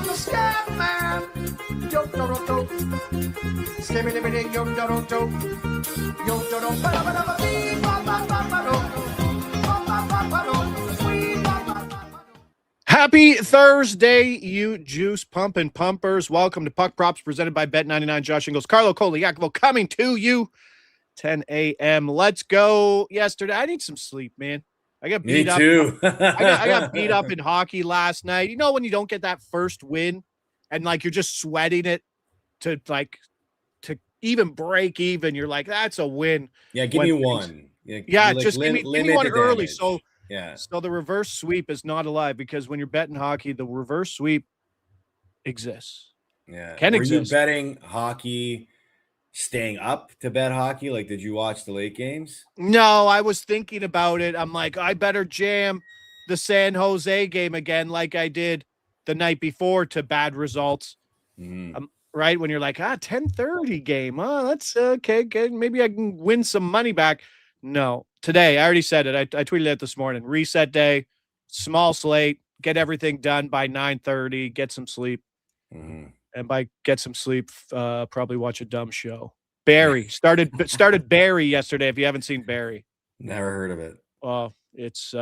I'm a scat man. Yo, do, do, do. Skimmy, dimmy, ding, yo, do, do, do. Yo, do, do, ba, da, ba, da, ba, dee, ba, ba, ba, ba, do. Ba, ba, ba, ba, do. Sweet, ba, ba, ba, ba, do. Happy Thursday, you juice pumping pumpers. Welcome to Puck Props presented by Bet99. Josh Inglis, Carlo Koliakovo coming to you 10 a.m. Let's go. Yesterday, I need some sleep, man. I got beat Me up. too. I got beat up in hockey last night. You know when you don't get that first win and like you're just sweating it to even break even. You're like, that's a win. Yeah, give me one. Yeah, just give me one early. Damage. So yeah. So the reverse sweep is not alive because when you're betting hockey, the reverse sweep exists. Yeah. Can Were exist. you betting hockey, staying up to bet hockey? Like, did you watch the late games? No, I was thinking about it. I'm like, I better jam the San Jose game again like I did the night before to bad results. Right? When you're like, 10:30 game. Oh, that's okay. Good. Maybe I can win some money back. No. Today, I already said it. I tweeted it this morning. Reset day, small slate, get everything done by 9:30, get some sleep. And by get some sleep, probably watch a dumb show. Barry started Barry yesterday. If you haven't seen Barry, Never heard of it. It's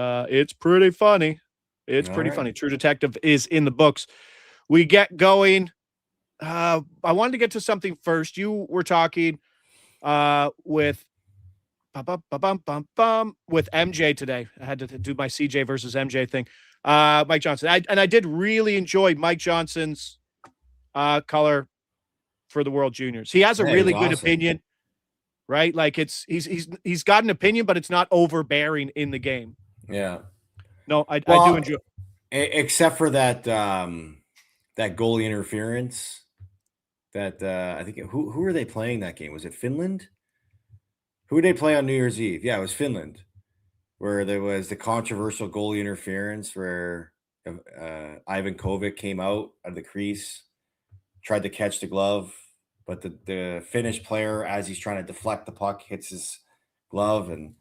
pretty funny. It's pretty funny. True Detective is in the books. We get going. I wanted to get to something first. You were talking with MJ today. I had to do my CJ versus MJ thing. Mike Johnson. I did really enjoy Mike Johnson's color for the World Juniors. He has a really good opinion, right? Like he's got an opinion, but it's not overbearing in the game. Yeah. No, I do enjoy except for that that goalie interference. That I think who were they playing that game? Was it Finland? Who did they play on New Year's Eve? Yeah, it was Finland, where there was the controversial goalie interference where Ivan Kovic came out of the crease, tried to catch the glove, but the Finnish player, as he's trying to deflect the puck, hits his glove, and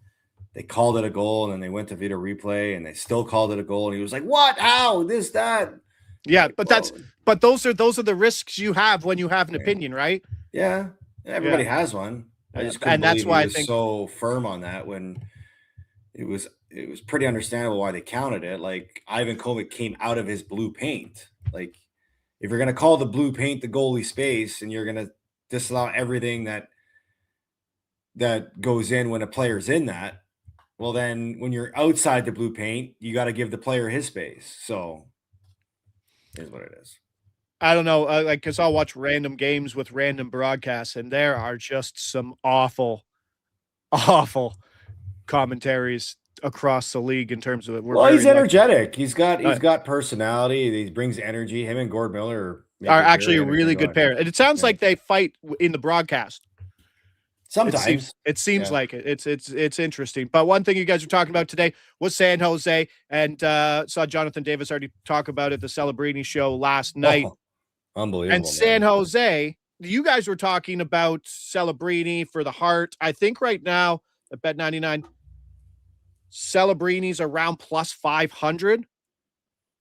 they called it a goal, and then they went to video replay, and they still called it a goal, and he was like, "What? How? This, that?" Yeah, but those are the risks you have when you have an opinion, right? Yeah, everybody has one. I just couldn't believe he was so firm on that when it was pretty understandable why they counted it. Like Ivan Kovic came out of his blue paint. Like if you're gonna call the blue paint the goalie space and you're gonna disallow everything that goes in when a player's in that, well then when you're outside the blue paint, you got to give the player his space. So here's what it is. I don't know, because I'll watch random games with random broadcasts, and there are just some awful commentaries across the league in terms of it. Well, he's energetic. He's got personality. He brings energy. Him and Gord Miller are actually a really good pair. And it sounds like they fight in the broadcast. Sometimes it seems like it. It's interesting. But one thing you guys were talking about today was San Jose, and saw Jonathan Davis already talk about it, the Celebrini show last night. Unbelievable. And San Jose, you guys were talking about Celebrini for the Hart. I think right now at Bet99, Celebrini's around plus 500,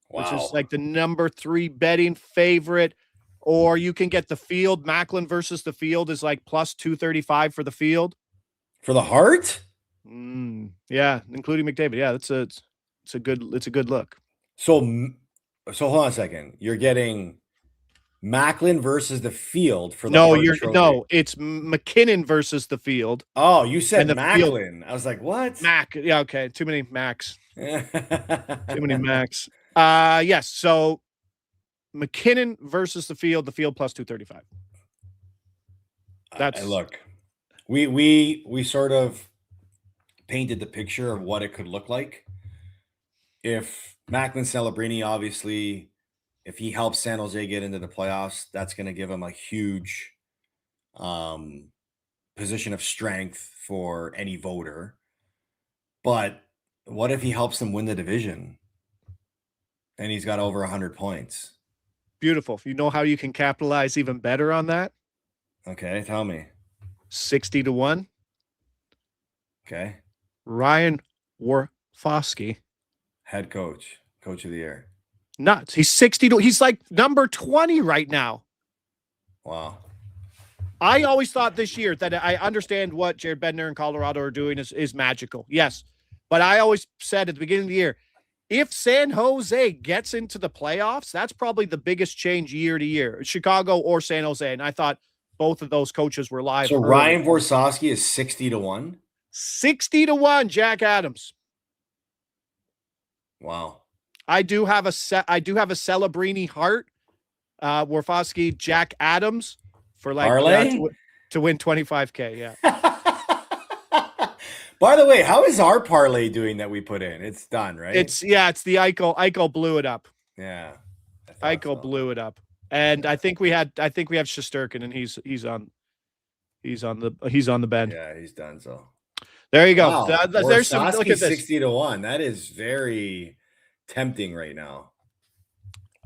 which is like the number 3 betting favorite. Or you can get the Field. Macklin versus the Field is like plus 235 for the Field. For the Hart? Yeah, including McDavid. Yeah, it's a good look. So hold on a second. You're getting Macklin versus the Field for the Hart trophy. It's McKinnon versus the Field. Oh, you said Macklin. I was like, what? Yeah, okay. Too many Macs. Too many Macs. Yes. So McKinnon versus the Field plus 235. Look. We sort of painted the picture of what it could look like if Macklin Celebrini, obviously, if he helps San Jose get into the playoffs, that's going to give him a huge position of strength for any voter. But what if he helps them win the division and he's got over 100 points? Beautiful. You know how you can capitalize even better on that? Okay, tell me. 60-1. Okay. Ryan Warfoski, head coach of the year. Nuts. He's 60. He's like number 20 right now. Wow. I always thought this year that I understand what Jared Bednar and Colorado are doing is magical. Yes. But I always said at the beginning of the year, if San Jose gets into the playoffs, that's probably the biggest change year to year, Chicago or San Jose. And I thought both of those coaches were live. So early. Ryan Vorsowski is 60-1. 60-1, Jack Adams. Wow. I do have a Celebrini heart. Warfowski, Jack Adams for like to win 25K. Yeah. By the way, how is our parlay doing that we put in? It's done, right? It's the Eichel. Eichel blew it up. Yeah. Eichel blew it up. And I think we have Shesterkin, and he's on the bench. Yeah, he's done. So there you go. Wow. There's some look at this. 60-1. That is very tempting right now.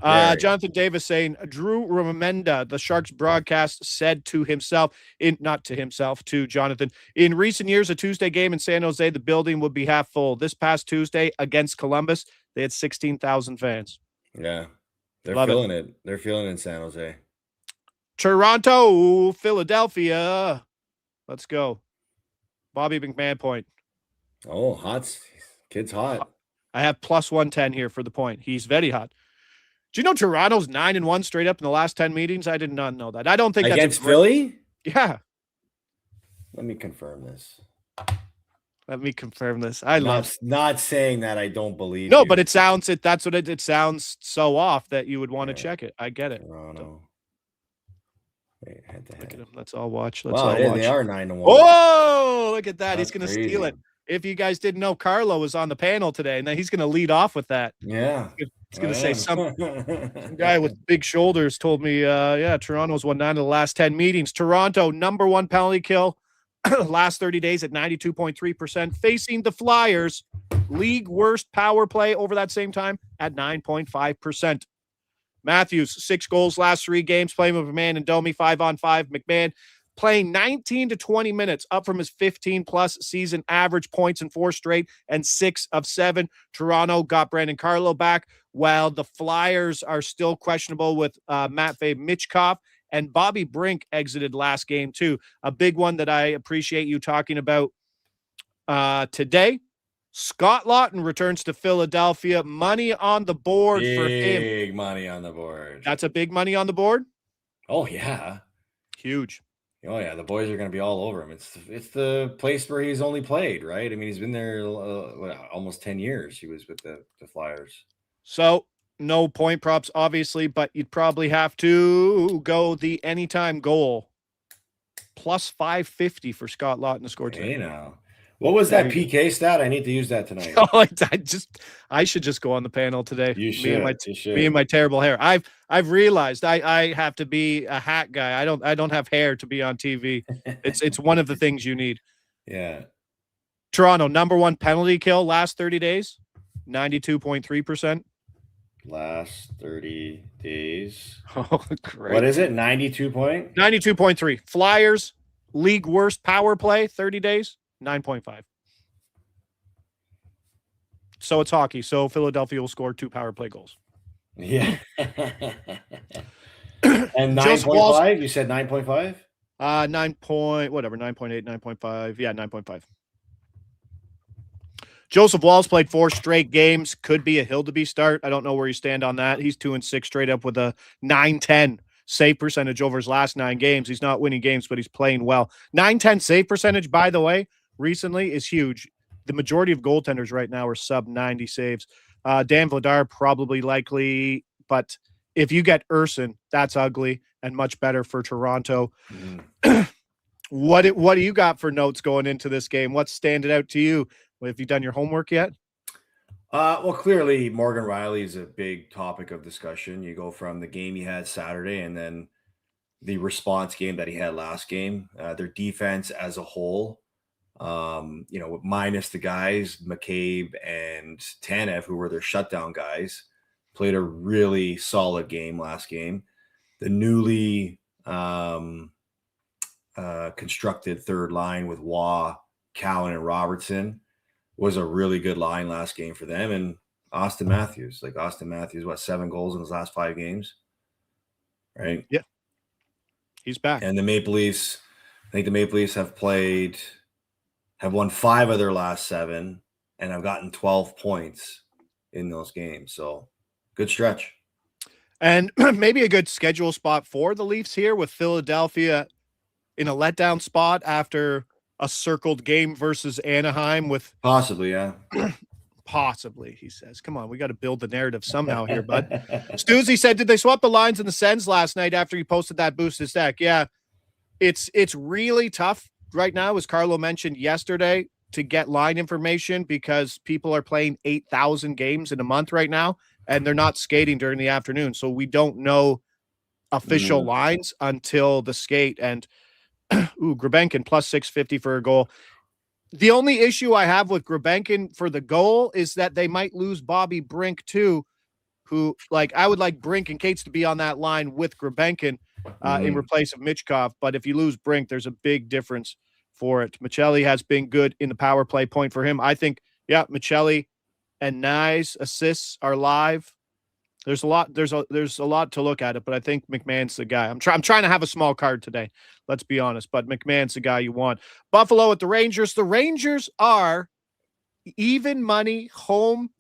Jonathan Davis saying Drew Remenda, the Sharks broadcast, said to himself, to Jonathan, in recent years, a Tuesday game in San Jose, the building would be half full. This past Tuesday against Columbus, they had 16,000 fans. Yeah, they're feeling it. They're feeling it in San Jose. Toronto, Philadelphia. Let's go. Bobby McMahon point. Oh, hot. Kid's hot. I have plus 110 here for the point. He's very hot. Do you know Toronto's 9-1 straight up in the last 10 meetings? I did not know that. I don't think that's against Philly. Yeah. Let me confirm this. Not saying that I don't believe. No, you. but it sounds it sounds so off that you would want to check it. I get it. Toronto. Wait, head to head. Look at him. Let's all watch. They are 9-1. Oh, look at that. He's going to crazy. steal it. If you guys didn't know, Carlo was on the panel today, and then he's going to lead off with that. Yeah. He's going to say some guy with big shoulders told me, Toronto's won 9 of the last 10 meetings. Toronto, number 1 penalty kill last 30 days at 92.3%, facing the Flyers, league worst power play over that same time at 9.5%. Matthews, 6 goals last 3 games, playing with McMahon and Domi 5-on-5. McMahon playing 19 to 20 minutes, up from his 15-plus season average points in 4 straight and 6 of 7. Toronto got Brandon Carlo back, while the Flyers are still questionable with Matvei Michkov, and Bobby Brink exited last game too. A big one that I appreciate you talking about today. Scott Laughton returns to Philadelphia. Money on the board for him. Big money on the board. That's a big money on the board? Oh, yeah. Huge. Oh, yeah. The boys are going to be all over him. It's the place where he's only played, right? I mean, he's been there almost 10 years. He was with the Flyers. So, no point props, obviously, but you'd probably have to go the anytime goal. Plus 550 for Scott Laughton to score today. Hey, now. What was that PK stat? I need to use that tonight. Oh, I should just go on the panel today. You should. Me and my terrible hair. I've realized I have to be a hat guy. I don't have hair to be on TV. It's one of the things you need. Yeah. Toronto, number 1 penalty kill last 30 days, 92.3%. Last 30 days. Oh, great. What is it? 92.3. Flyers, league worst power play, 30 days. 9.5. So it's hockey. So Philadelphia will score 2 power play goals. Yeah. And 9.5? You said 9.5? 9.8, 9.5. Yeah, 9.5. Joseph Walls played 4 straight games. Could be a Hildeby start. I don't know where you stand on that. He's 2-6 straight up with a 9-10 save percentage over his last 9 games. He's not winning games, but he's playing well. 9-10 save percentage, by the way, recently is huge. The majority of goaltenders right now are sub 90 saves. Dan Vladar probably likely, but if you get Urson, that's ugly and much better for Toronto. What do you got for notes going into this game? What's standing out to you? Have you done your homework yet? Well, clearly Morgan Rielly is a big topic of discussion. You go from the game he had Saturday and then the response game that he had last game. Their defense as a whole, minus the guys, McCabe and Tanev, who were their shutdown guys, played a really solid game last game. The newly constructed third line with Waugh, Cowan, and Robertson was a really good line last game for them. And Austin Matthews. Like Austin Matthews, what, 7 goals in his last 5 games? Right? Yeah. He's back. And the Maple Leafs, I think the Maple Leafs have won 5 of their last 7 and have gotten 12 points in those games. So good stretch. And maybe a good schedule spot for the Leafs here, with Philadelphia in a letdown spot after a circled game versus Anaheim with possibly, yeah. Possibly, he says. Come on, we got to build the narrative somehow here, bud. Stuzy said, did they swap the lines in the Sens last night after he posted that boosted stack? Yeah, it's really tough right now, as Carlo mentioned yesterday, to get line information because people are playing 8,000 games in a month right now, and they're not skating during the afternoon. So we don't know official lines until the skate. And Grebenkin plus 650 for a goal. The only issue I have with Grebenkin for the goal is that they might lose Bobby Brink too, who, like, I would like Brink and Cates to be on that line with Grebenkin in replace of Michkov. But if you lose Brink, there's a big difference for it. Michelli has been good in the power play point for him. I think, yeah, Michelli and Nyes assists are live. There's a lot to look at it, but I think McMahon's the guy. I'm trying to have a small card today. Let's be honest, but McMahon's the guy you want. Buffalo at the Rangers. The Rangers are even money home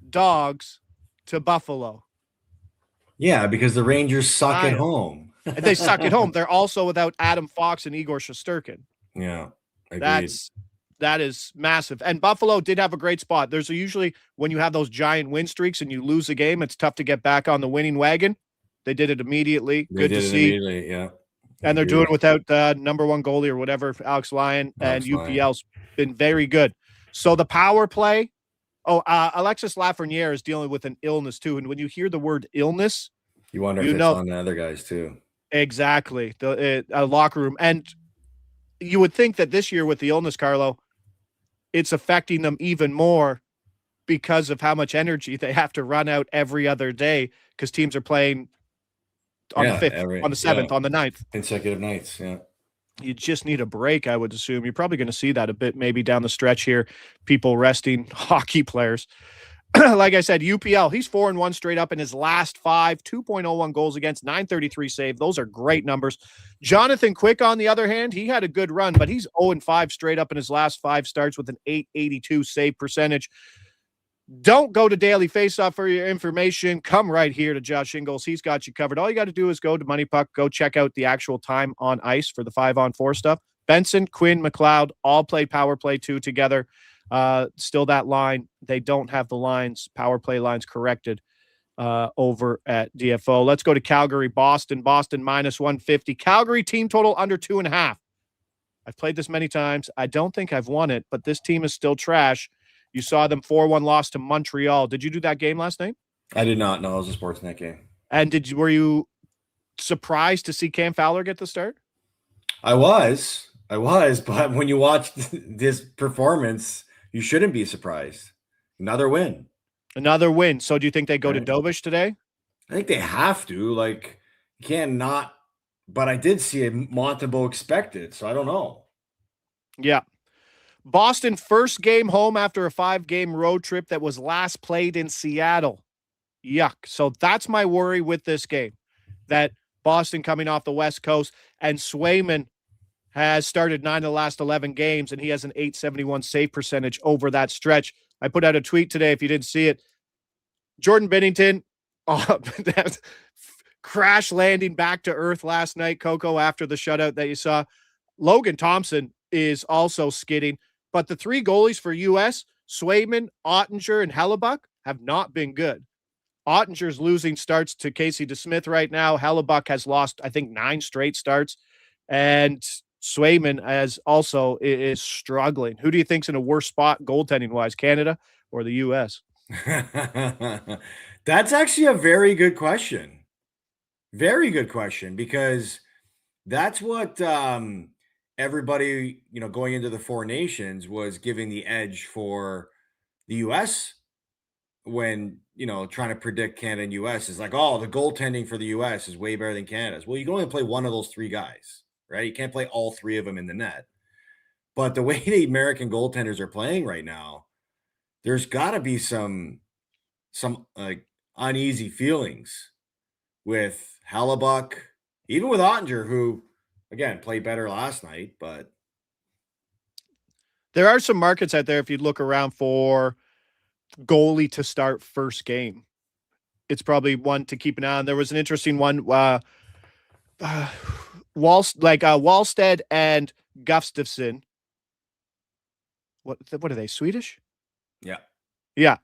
dogs to Buffalo. Yeah, because the Rangers suck at home. They suck at home. They're also without Adam Fox and Igor Shesterkin. Yeah, agreed. That is massive. And Buffalo did have a great spot. There's usually, when you have those giant win streaks and you lose a game, it's tough to get back on the winning wagon. They did it immediately. Good to see. Yeah. And they're doing it without number 1 goalie or whatever, Alex Lyon, and UPL's been very good. So the power play. Alexis Lafreniere is dealing with an illness too. And when you hear the word illness, you wonder if it's on the other guys too. Exactly. The locker room. And you would think that this year with the illness, Carlo, it's affecting them even more because of how much energy they have to run out every other day, because teams are playing on the 5th, on the 7th, on the 9th. Consecutive nights, yeah. You just need a break, I would assume. You're probably going to see that a bit maybe down the stretch here, people resting hockey players. Like I said, UPL, he's 4-1 straight up in his last 5, 2.01 goals against, 933 save. Those are great numbers. Jonathan Quick, on the other hand, he had a good run, but he's 0-5 straight up in his last 5 starts with an 882 save percentage. Don't go to Daily Faceoff for your information. Come right here to Josh Inglis. He's got you covered. All you got to do is go to Money Puck, go check out the actual time on ice for the 5-on-4 stuff. Benson, Quinn, McLeod all play power play 2 together. Still that line. They don't have the lines, power play lines corrected over at DFO. Let's go to Calgary, Boston. Boston minus 150. Calgary team total under 2.5. I've played this many times. I don't think I've won it, but this team is still trash. You saw them 4-1 loss to Montreal. Did you do that game last night? I did not. No, it was a Sportsnet game. And were you surprised to see Cam Fowler get the start? I was, but when you watch this performance, you shouldn't be surprised. Another win. So do you think they go to Dovish today? I think they have to. Like, you can't not. But I did see a Montembeault expected, so I don't know. Yeah. Boston first game home after a 5-game road trip that was last played in Seattle. Yuck. So that's my worry with this game, that Boston coming off the West Coast, and Swayman has started 9 of the last 11 games, and he has an 871 save percentage over that stretch. I put out a tweet today, if you didn't see it. Jordan Binnington, crash landing back to earth last night, Coco, after the shutout that you saw. Logan Thompson is also skidding, but the 3 goalies for U.S., Swayman, Ottinger, and Hellebuck, have not been good. Ottinger's losing starts to Casey DeSmith right now. Hellebuck has lost, I think, 9 straight starts. And Swayman also is struggling. Who do you think's in a worse spot goaltending-wise, Canada or the U.S.? That's actually a very good question. Very good question, because that's what everybody, going into the 4 nations was giving the edge for the U.S. when, trying to predict Canada and U.S. is like, oh, the goaltending for the U.S. is way better than Canada's. Well, you can only play one of those 3 guys, right? You can't play all 3 of them in the net. But the way the American goaltenders are playing right now, there's got to be some some like uneasy feelings with Hellebuck, even with Ottinger, who again played better last night, but there are some markets out there if you look around for goalie to start first game. It's probably one to keep an eye on. There was an interesting one. Wallstead and Gustafsson. What are they? Swedish? yeah. Yeah.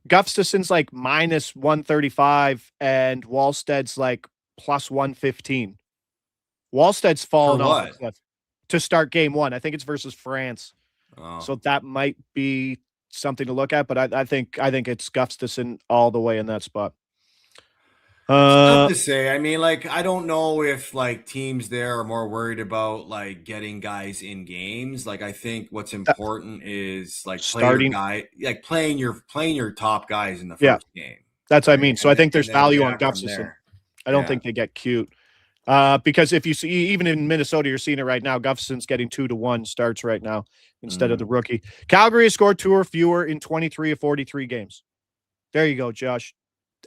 Gustafsson's like minus 135 and Wallstead's like plus 115. Wallstead's fallen off a cliff to start game one. I think it's versus France. Oh. So that might be something to look at, but I think it's Gustafsson all the way in that spot. Tough to say. I mean, like, I don't know if like teams there are more worried about like getting guys in games. Like, I think what's important is like playing your top guys in the first game. That's what I mean. So I think there's value on Gustafsson. I don't think they get cute. Because if you see, even in Minnesota, you're seeing it right now. Gustafsson's getting 2-1 starts right now instead of the rookie. Calgary has scored 2 or fewer in 23 of 43 games. There you go, Josh.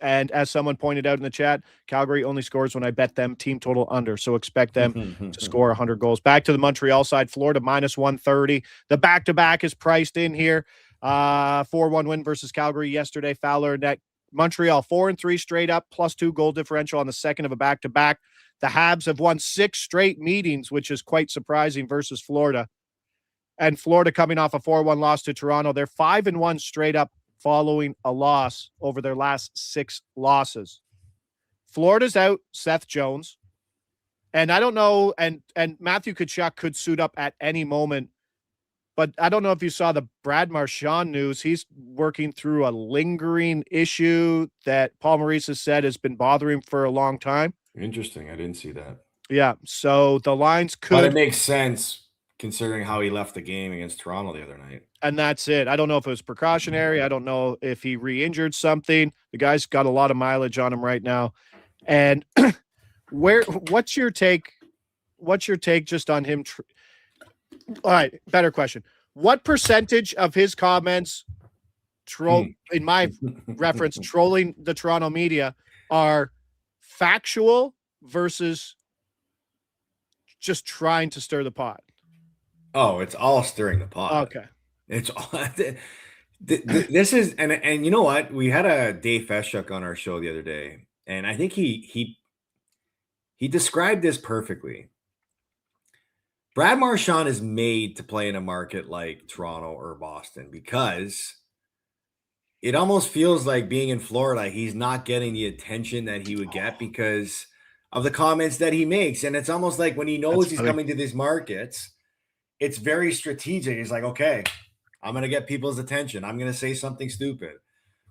And as someone pointed out in the chat, Calgary only scores when I bet them team total under. So expect them to score 100 goals. Back to the Montreal side, Florida minus 130. The back-to-back is priced in here. 4-1 win versus Calgary yesterday. Fowler net. Montreal 4-3 straight up, +2 goal differential on the second of a back-to-back. The Habs have won 6 straight meetings, which is quite surprising versus Florida. And Florida coming off a 4-1 loss to Toronto. They're 5-1 straight up following a loss over their last 6 losses. Florida's out Seth Jones. And I don't know, and Matthew Tkachuk could suit up at any moment. But I don't know if you saw the Brad Marchand news. He's working through a lingering issue that Paul Maurice has said has been bothering him for a long time. Interesting. I didn't see that. Yeah. So the lines could. But it makes sense considering how he left the game against Toronto the other night. And that's it. I don't know if it was precautionary. I don't know if he re-injured something. The guy's got a lot of mileage on him right now. And what's your take? What's your take just on him? All right. Better question. What percentage of his comments in my reference, trolling the Toronto media are factual versus just trying to stir the pot? Oh, it's all stirring the pot. Okay. It's all this is and you know what? We had a Dave Feshchuk on our show the other day, and I think he described this perfectly. Brad Marchand is made to play in a market like Toronto or Boston because it almost feels like being in Florida, he's not getting the attention that he would get because of the comments that he makes. And it's almost like when he knows he's coming to these markets, it's very strategic. He's like, okay, I'm going to get people's attention. I'm going to say something stupid.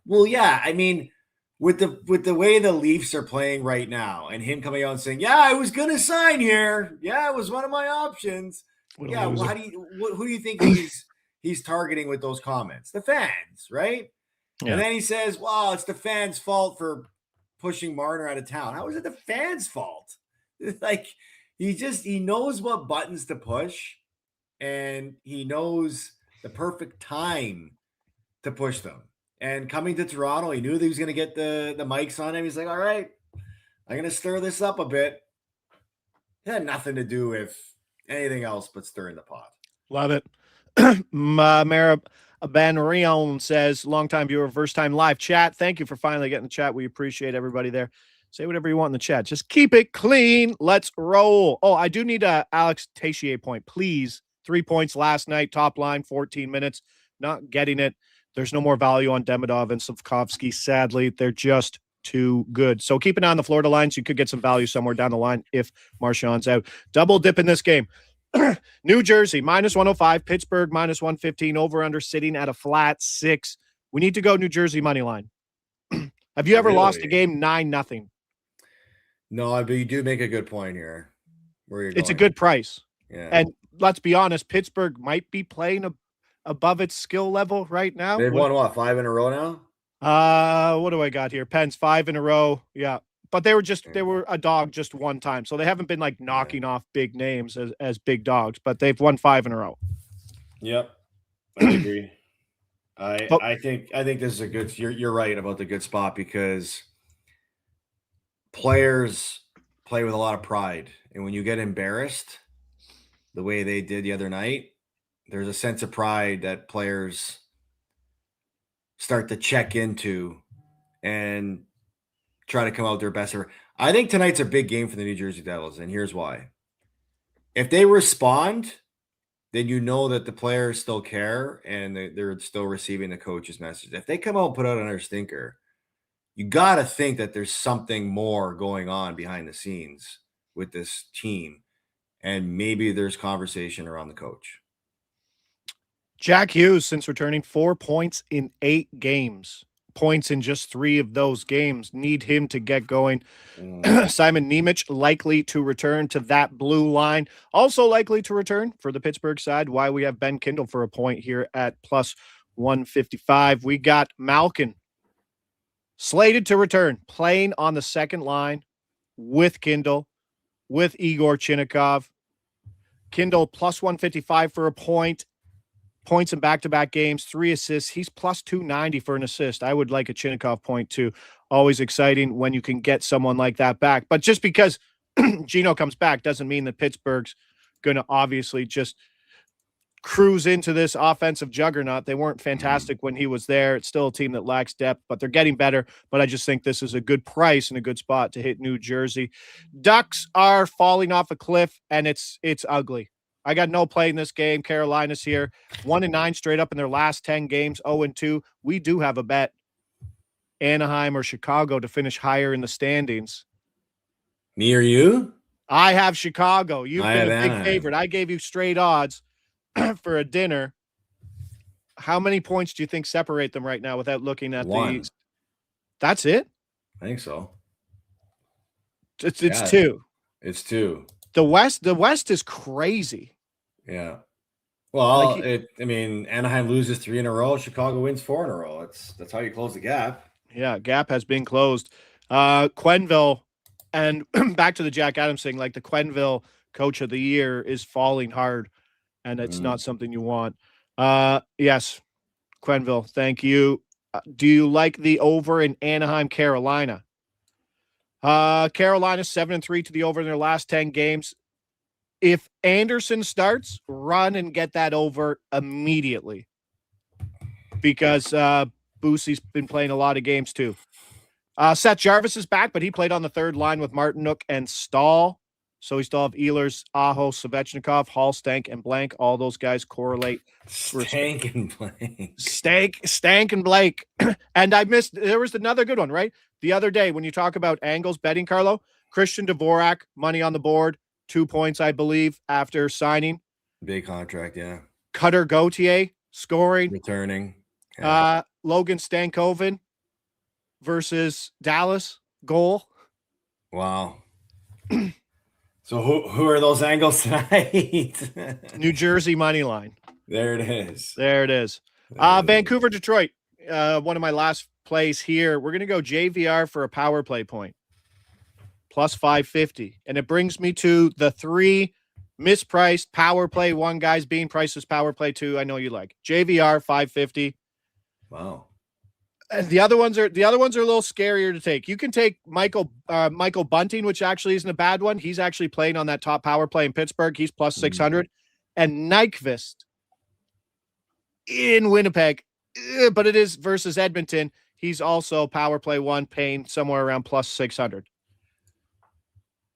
Well, yeah, I mean, with the way the Leafs are playing right now and him coming out and saying, yeah, I was going to sign here. Yeah, it was one of my options. Yeah, well, who do you think he's targeting with those comments? The fans, right? Yeah. And then he says, well, it's the fans' fault for pushing Marner out of town. How is it the fans' fault? Like, he knows what buttons to push, and he knows the perfect time to push them. And coming to Toronto, he knew that he was going to get the mics on him. He's like, all right, I'm going to stir this up a bit. It had nothing to do with anything else but stirring the pot. Love it. Mara Banrion says, longtime viewer, first time live chat. Thank you for finally getting the chat. We appreciate everybody there. Say whatever you want in the chat. Just keep it clean. Let's roll. Oh, I do need a Alex Teixeira point, please. 3 points last night, top line, 14 minutes. Not getting it. There's no more value on Demidov and Slavkovsky. Sadly, they're just too good. So keep an eye on the Florida lines. You could get some value somewhere down the line if Marchand's out. Double dip in this game. New Jersey, -105. Pittsburgh, -115. Over-under sitting at a flat 6. We need to go New Jersey money line. Have you ever lost a game 9-0? No, but you do make a good point here. Where you're it's a good price. Yeah. And let's be honest, Pittsburgh might be playing above its skill level right now. They've won 5 in a row now? What do I got here? Pens 5 in a row. Yeah. But they were a dog just one time. So they haven't been like knocking off big names as big dogs, but they've won 5 in a row. Yep. I agree. I think this is a good. You're right about the good spot because players play with a lot of pride, and when you get embarrassed, the way they did the other night, there's a sense of pride that players start to check into and try to come out their best. I think tonight's a big game for the New Jersey Devils, and here's why. If they respond, then you know that the players still care and they're still receiving the coach's message. If they come out and put out another stinker, you got to think that there's something more going on behind the scenes with this team, and maybe there's conversation around the coach. Jack Hughes, since returning, 4 points in 8 games. Points in just 3 of those games. Need him to get going. Simon Nemec likely to return to that blue line. Also likely to return for the Pittsburgh side. Why we have Ben Kindle for a point here at plus 155. We got Malkin slated to return, playing on the second line with Kindle, with Igor Chinnikov. Kindle plus 155 for a point. Points in back-to-back games, 3 assists. He's plus 290 for an assist. I would like a Chinnikov point too. Always exciting when you can get someone like that back. But just because Gino comes back doesn't mean that Pittsburgh's going to obviously just cruise into this offensive juggernaut. They weren't fantastic when he was there. It's still a team that lacks depth, but they're getting better. But I just think this is a good price and a good spot to hit New Jersey. Ducks are falling off a cliff, and it's ugly. I got no play in this game. Carolina's here. 1-9 straight up in their last 10 games, 0-2. We do have a bet. Anaheim or Chicago to finish higher in the standings. Me or you? I have Chicago. You've been a big favorite. I gave you straight odds for a dinner. How many points do you think separate them right now without looking at the East? That's it? I think so. It's 2. It's 2. The West is crazy. Yeah. Well, Anaheim loses 3 in a row. Chicago wins 4 in a row. That's how you close the gap. Yeah, gap has been closed. Quenneville, and back to the Jack Adams thing, like the Quenneville Coach of the Year is falling hard, and it's not something you want. Yes, Quenneville, thank you. Do you like the over in Anaheim, Carolina? Carolina 7-3 to the over in their last 10 games. If Anderson starts, run and get that over immediately because Boosie's been playing a lot of games too. Seth Jarvis is back, but he played on the third line with Martinook and Stahl. So we still have Ehlers, Aho, Svechnikov, Hall, Stank, and Blank. All those guys correlate. Stank and Blank. Stank and Blake. And there was another good one, right? The other day when you talk about angles betting, Carlo, Christian Dvorak, money on the board, 2 points, I believe, after signing. Big contract, yeah. Cutter Gauthier, scoring. Returning. Yeah. Logan Stankoven versus Dallas, goal. Wow. So who are those angles tonight? New Jersey money line. There it is. Vancouver, Detroit. One of my last plays here. We're going to go JVR for a power play point. Plus 550. And it brings me to the 3 mispriced power play. 1 guy's being priced as power play 2. I know you like. JVR 550. Wow. And the other ones are a little scarier to take. You can take Michael Bunting, which actually isn't a bad one. He's actually playing on that top power play in Pittsburgh. He's plus 600. And Nyquist in Winnipeg, but it is versus Edmonton. He's also power play 1, paying somewhere around plus 600.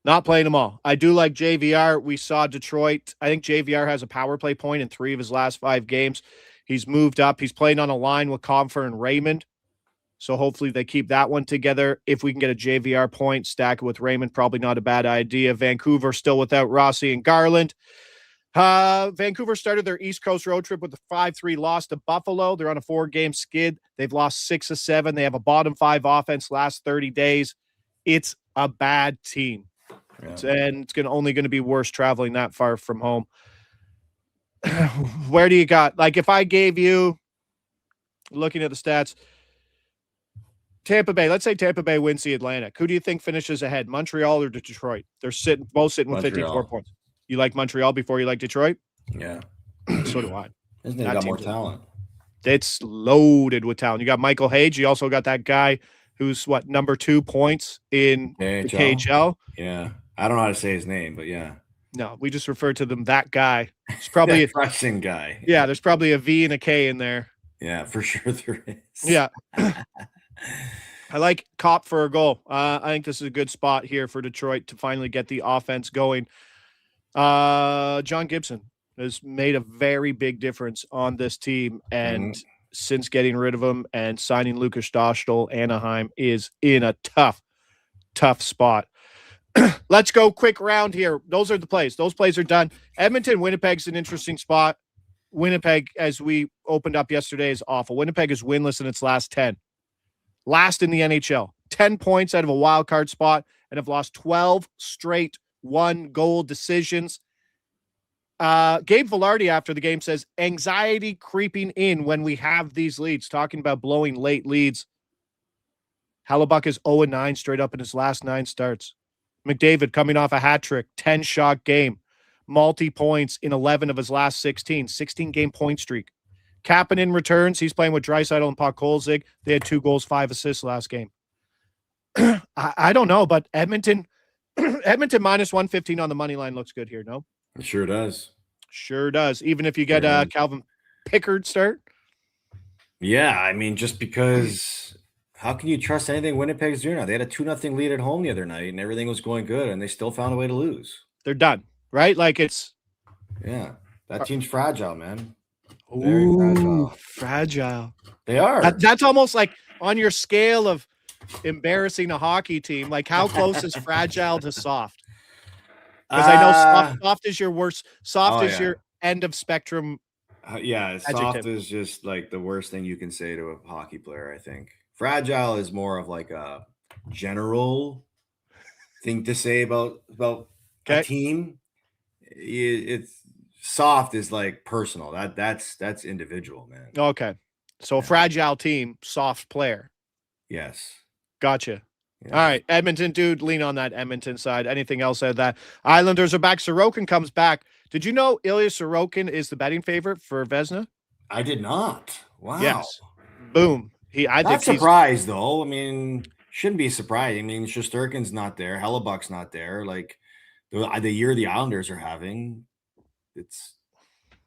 Not playing them all. I do like JVR. We saw Detroit. I think JVR has a power play point in 3 of his last 5 games. He's moved up. He's playing on a line with Compher and Raymond. So hopefully they keep that one together. If we can get a JVR point, stack it with Raymond, probably not a bad idea. Vancouver still without Rossi and Garland. Vancouver started their East Coast road trip with a 5-3 loss to Buffalo. They're on a 4-game skid. They've lost 6 of 7. They have a bottom 5 offense last 30 days. It's a bad team. Yeah. And it's only going to be worse traveling that far from home. Where do you got? Like if I gave you, looking at the stats, Tampa Bay, let's say Tampa Bay wins the Atlantic. Who do you think finishes ahead, Montreal or Detroit? They're both sitting with 54 points. You like Montreal before you like Detroit? Yeah. So do I. Isn't they got more talent? It's loaded with talent. You got Michael Hage. You also got that guy who's number 2 points in the KHL. Yeah. I don't know how to say his name, but yeah. No, we just refer to them that guy. It's probably a Russian guy. Yeah, there's probably a V and a K in there. Yeah, for sure there is. Yeah. I like Kopp for a goal. I think this is a good spot here for Detroit to finally get the offense going. John Gibson has made a very big difference on this team, and since getting rid of him and signing Lucas Dostal, Anaheim is in a tough spot. Let's go quick round here. Those are the plays. Those plays are done. Edmonton, Winnipeg's an interesting spot. Winnipeg, as we opened up yesterday, is awful. Winnipeg is winless in its last 10. Last in the NHL. 10 points out of a wild card spot and have lost 12 straight 1-goal decisions. Gabe Velarde after the game says, anxiety creeping in when we have these leads, talking about blowing late leads. Hellebuck is 0-9 straight up in his last 9 starts. McDavid coming off a hat trick, 10-shot game, multi-points in 11 of his last 16-game point streak. Kapanen returns. He's playing with Draisaitl and Podkolzig. They had 2 goals, 5 assists last game. I don't know, but Edmonton minus 115 on the money line looks good here, no? It sure does. Sure does. Even if you get Calvin Pickard start. Yeah, I mean, just because how can you trust anything Winnipeg's doing now? They had a 2-0 lead at home the other night, and everything was going good, and they still found a way to lose. They're done, right? Like it's yeah, that team's fragile, man. Very fragile. They are. That's almost like on your scale of embarrassing a hockey team. Like how close is fragile to soft? Because I know soft is your worst. Soft is your end of spectrum. Yeah, soft is just like the worst thing you can say to a hockey player, I think. Fragile is more of like a general thing to say about a team. It's soft is like personal. That's individual, man. Okay. So a fragile team, soft player. Yes. Gotcha. Yeah. All right. Edmonton, dude, lean on that Edmonton side. Anything else out of that? Islanders are back. Sorokin comes back. Did you know Ilya Sorokin is the betting favorite for Vezina? I did not. Wow. Yes. Boom. Not surprised, though. I mean, shouldn't be surprised. I mean, Shesterkin's not there. Hellebuck's not there. Like, the year the Islanders are having, it's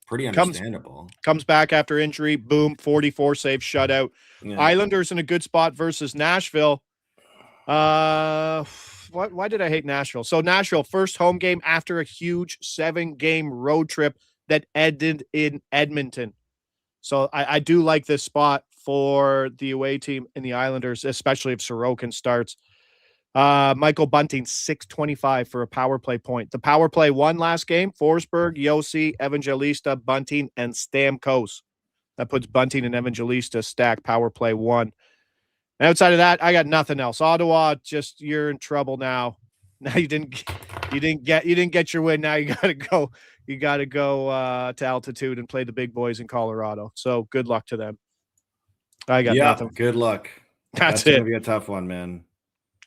pretty understandable. Comes back after injury. Boom. 44 save shutout. Yeah. Islanders in a good spot versus Nashville. Why did I hate Nashville? So Nashville, first home game after a huge 7-game road trip that ended in Edmonton. So I do like this spot for the away team in the Islanders, especially if Sorokin starts. Michael Bunting, 625 for a power play point. The power play won last game. Forsberg, Yossi, Evangelista, Bunting, and Stamkos. That puts Bunting and Evangelista stack power play 1. And outside of that, I got nothing else. Ottawa, just you're in trouble now. Now you didn't get your win. Now you gotta go. You gotta go to altitude and play the big boys in Colorado. So good luck to them. I got nothing. Good luck. That's gonna be a tough one, man.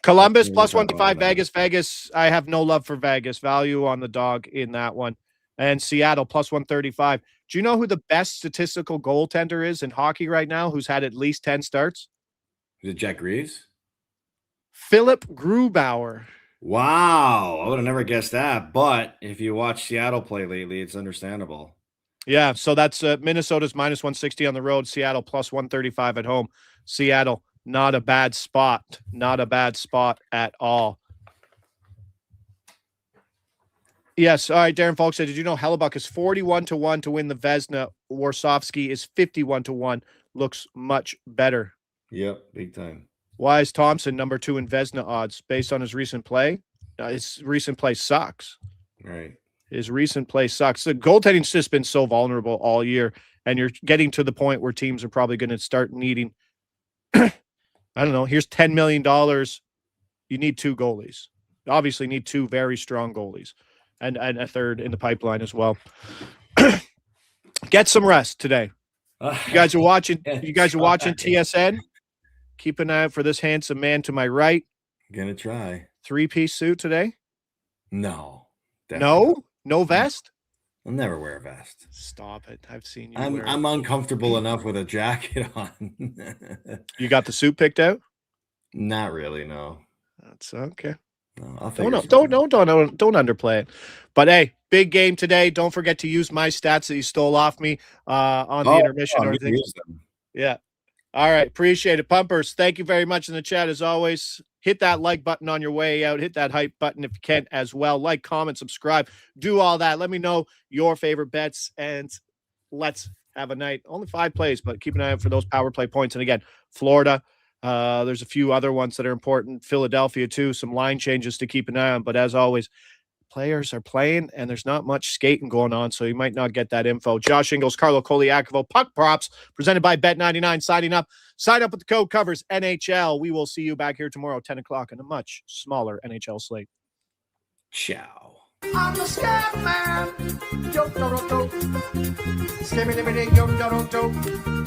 Columbus plus 125. Vegas. I have no love for Vegas. Value on the dog in that one. And Seattle plus 135. Do you know who the best statistical goaltender is in hockey right now? Who's had at least 10 starts? Is it Jack Reeves? Philip Grubauer. Wow. I would have never guessed that. But if you watch Seattle play lately, it's understandable. Yeah. So that's Minnesota's minus 160 on the road. Seattle plus 135 at home. Seattle, not a bad spot. Not a bad spot at all. Yes. All right. Darren Falk said, did you know Hellebuck is 41-1 to win the Vezina? Warsofsky is 51-1. Looks much better. Yep, big time. Why is Thompson number 2 in Vezina odds based on his recent play? His recent play sucks. Right. His recent play sucks. The goaltending's just been so vulnerable all year, and you're getting to the point where teams are probably going to start needing, I don't know, here's $10 million. You need 2 goalies. You obviously need 2 very strong goalies and a third in the pipeline as well. Get some rest today. You guys are watching TSN. Keep an eye out for this handsome man to my right. Gonna try. 3-piece suit today? No. No? No vest? I'll never wear a vest. Stop it. I've seen you I'm uncomfortable enough with a jacket on. You got the suit picked out? Not really, no. That's okay. No, I'll Don't figure something out. don't underplay it. But hey, big game today. Don't forget to use my stats that you stole off me on the intermission I'm or gonna anything. use them. Yeah. All right. Appreciate it. Pumpers, thank you very much in the chat as always. Hit that like button on your way out. Hit that hype button if you can as well. Like, comment, subscribe. Do all that. Let me know your favorite bets, and let's have a night. Only 5 plays, but keep an eye out for those power play points. And again, Florida, there's a few other ones that are important. Philadelphia, too. Some line changes to keep an eye on. But as always, players are playing, and there's not much skating going on, so you might not get that info. Josh Inglis, Carlo Koliakovo, Puck Props, presented by Bet99. Signing up. Sign up with the code COVERS NHL. We will see you back here tomorrow, 10 o'clock, on a much smaller NHL slate. Ciao. I'm the scat man. Yo, do, do, do. Skimmity, yo, do, do, do.